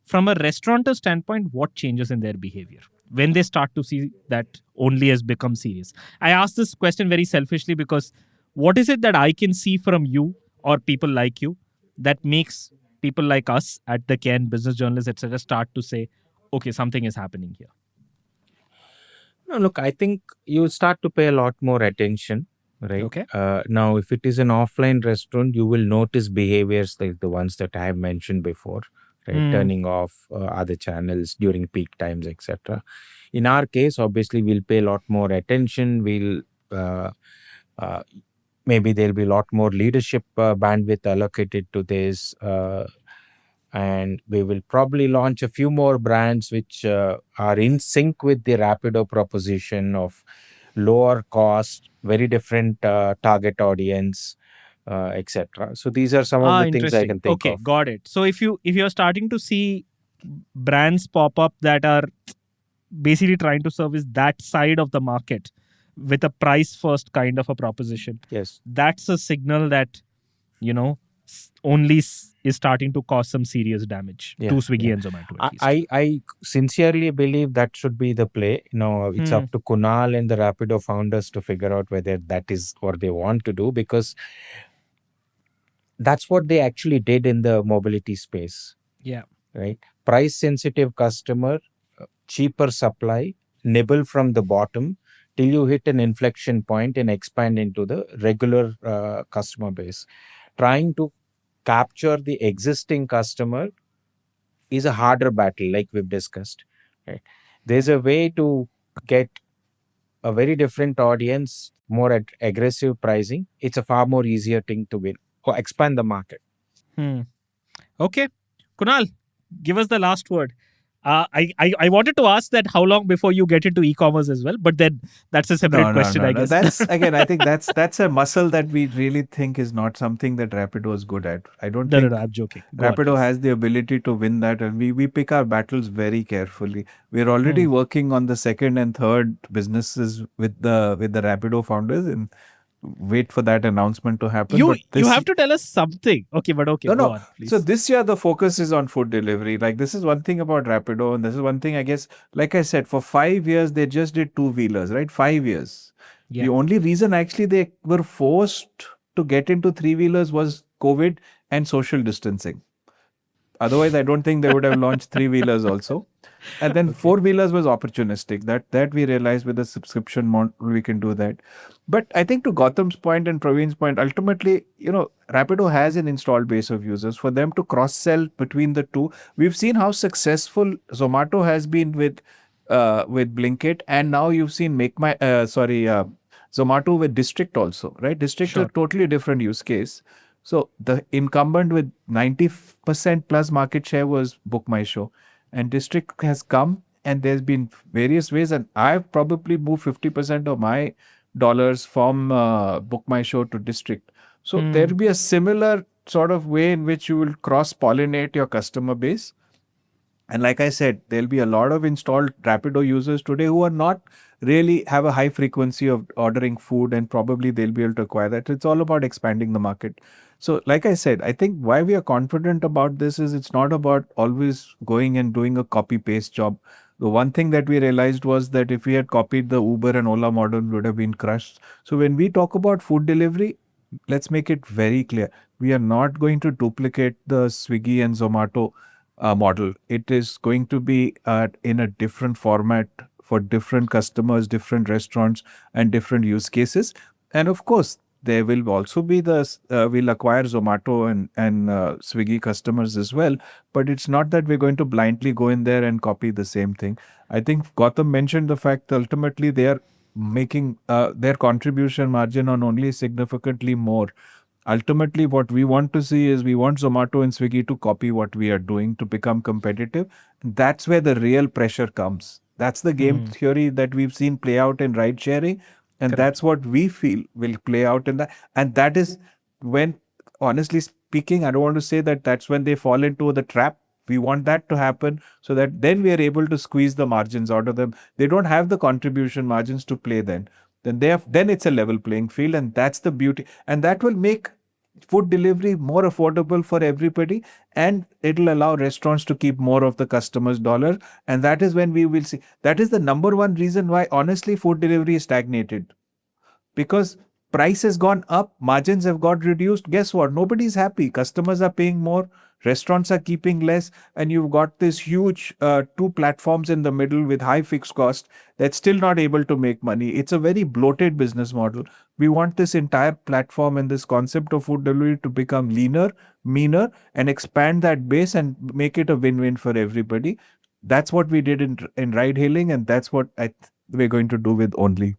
from a restaurateur standpoint, what changes in their behavior when they start to see that only has become serious? I ask this question very selfishly because what is it that I can see from you or people like you that makes people like us at the KN business journalists, etc., start to say, okay, something is happening here? No, look, I think you start to pay a lot more attention, right? Okay. Now, if it is an offline restaurant, you will notice behaviors like the ones that I have mentioned before, right? Turning off other channels during peak times, etc. In our case, obviously, we'll pay a lot more attention. We'll maybe there'll be a lot more leadership bandwidth allocated to this. And we will probably launch a few more brands which are in sync with the Rapido proposition of lower cost, very different target audience, etc. So these are some of the things I can think okay, of. got it. So if you're starting to see brands pop up that are basically trying to service that side of the market with a price first kind of a proposition, Yes, that's a signal that only is starting to cause some serious damage to Swiggy and Zomato at least. I sincerely believe that should be the play. It's up to Kunal and the Rapido founders to figure out whether that is what they want to do, because that's what they actually did in the mobility space. Yeah. Right. Price sensitive customer, cheaper supply, nibble from the bottom till you hit an inflection point and expand into the regular customer base. Trying to capture the existing customer is a harder battle, like we've discussed. Right? There's a way to get a very different audience, more aggressive pricing. It's a far more easier thing to win or expand the market. Okay. Kunal, give us the last word. I wanted to ask that how long before you get into e-commerce as well, but then that's a separate question, I guess. That's again, I think that's a muscle that we really think is not something that Rapido is good at. I don't think. No, I'm joking. Go on, Rapido please. has the ability to win that, and we pick our battles very carefully. We're already working on the second and third businesses with the Rapido founders, and wait for that announcement to happen. You have to tell us something. Okay, but okay, go on, please. So this year the focus is on food delivery. Like, this is one thing about Rapido, and this is one thing, I guess, like I said, for 5 years they just did two-wheelers, right? 5 years. Yeah. The only reason actually they were forced to get into three-wheelers was COVID and social distancing. Otherwise, I don't think they would have launched three-wheelers also. And then four-wheelers was opportunistic. That we realized with the subscription model, we can do that. But I think to Gautam's point and Praveen's point, ultimately, Rapido has an installed base of users. For them to cross-sell between the two, we've seen how successful Zomato has been with Blinkit, and now you've seen Zomato with District also, right? District is a totally different use case. So the incumbent with 90% plus market share was Book My Show, and District has come, and there's been various ways, and I've probably moved 50% of my dollars from Book My Show to District. So there'll be a similar sort of way in which you will cross-pollinate your customer base. And like I said, there'll be a lot of installed Rapido users today who are not really have a high frequency of ordering food, and probably they'll be able to acquire that. It's all about expanding the market. So like I said, I think why we are confident about this is it's not about always going and doing a copy-paste job. The one thing that we realized was that if we had copied the Uber and Ola model, we would have been crushed. So when we talk about food delivery, let's make it very clear. We are not going to duplicate the Swiggy and Zomato model. It is going to be in a different format for different customers, different restaurants, and different use cases. And of course, there will also be we'll acquire Zomato and Swiggy customers as well. But it's not that we're going to blindly go in there and copy the same thing. I think Gautam mentioned the fact that ultimately they are making their contribution margin on only significantly more. Ultimately, what we want to see is we want Zomato and Swiggy to copy what we are doing to become competitive. That's where the real pressure comes. That's the game theory that we've seen play out in ride sharing. And that's what we feel will play out in that. And that is when, honestly speaking, I don't want to say that that's when they fall into the trap. We want that to happen so that then we are able to squeeze the margins out of them. They don't have the contribution margins to play then. Then it's a level playing field, and that's the beauty. And that will make food delivery more affordable for everybody, and it'll allow restaurants to keep more of the customers' dollar. And that is when we will see. That is the number one reason why, honestly, food delivery is stagnated. Because price has gone up, margins have got reduced. Guess what? Nobody's happy. Customers are paying more, restaurants are keeping less, and you've got this huge two platforms in the middle with high fixed cost that's still not able to make money. It's a very bloated business model. We want this entire platform and this concept of food delivery to become leaner, meaner, and expand that base and make it a win-win for everybody. That's what we did in ride hailing, and that's what we're going to do with Only.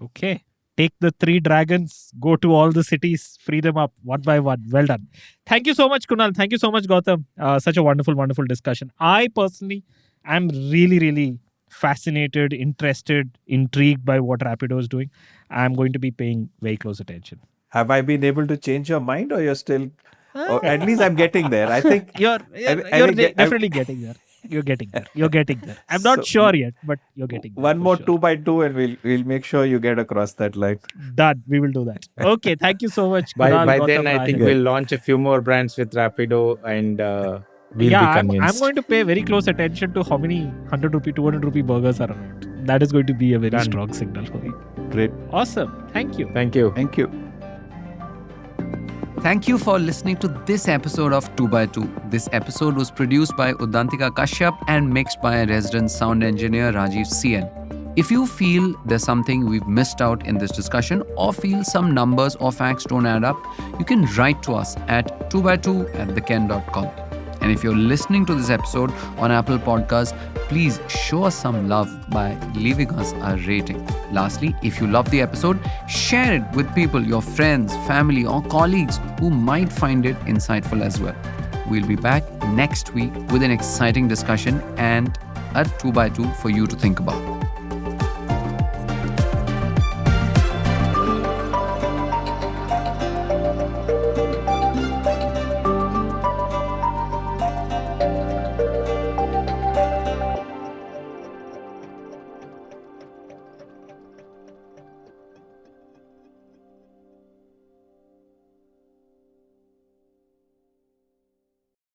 Okay. Take the 3 dragons, go to all the cities, free them up one by one. Well done. Thank you so much, Kunal. Thank you so much, Gautam. Such a wonderful, wonderful discussion. I personally am really, really fascinated, interested, intrigued by what Rapido is doing. I'm going to be paying very close attention. Have I been able to change your mind, or you're still... Or at least I'm getting there. I think... You're definitely getting there. You're getting there. You're getting there. I'm not sure yet, but you're getting there. One more sure. 2x2 and we'll make sure you get across that line. Done. We will do that. Okay. Thank you so much. By Kunal, Gautam, then, I think Rahel. we'll launch a few more brands with Rapido, and we'll be I'm convinced. going to pay very close attention to how many 100 rupee, 200 rupee burgers are around. That is going to be a very Done. strong signal for me. Great. Awesome. Thank you. Thank you. Thank you. Thank you for listening to this episode of 2x2. This episode was produced by Uddantika Kashyap and mixed by resident sound engineer Rajiv CN. If you feel there's something we've missed out in this discussion, or feel some numbers or facts don't add up, you can write to us at 2bytwo@theken.com. And if you're listening to this episode on Apple Podcasts, please show us some love by leaving us a rating. Lastly, if you love the episode, share it with people, your friends, family, or colleagues who might find it insightful as well. We'll be back next week with an exciting discussion and a 2x2 for you to think about.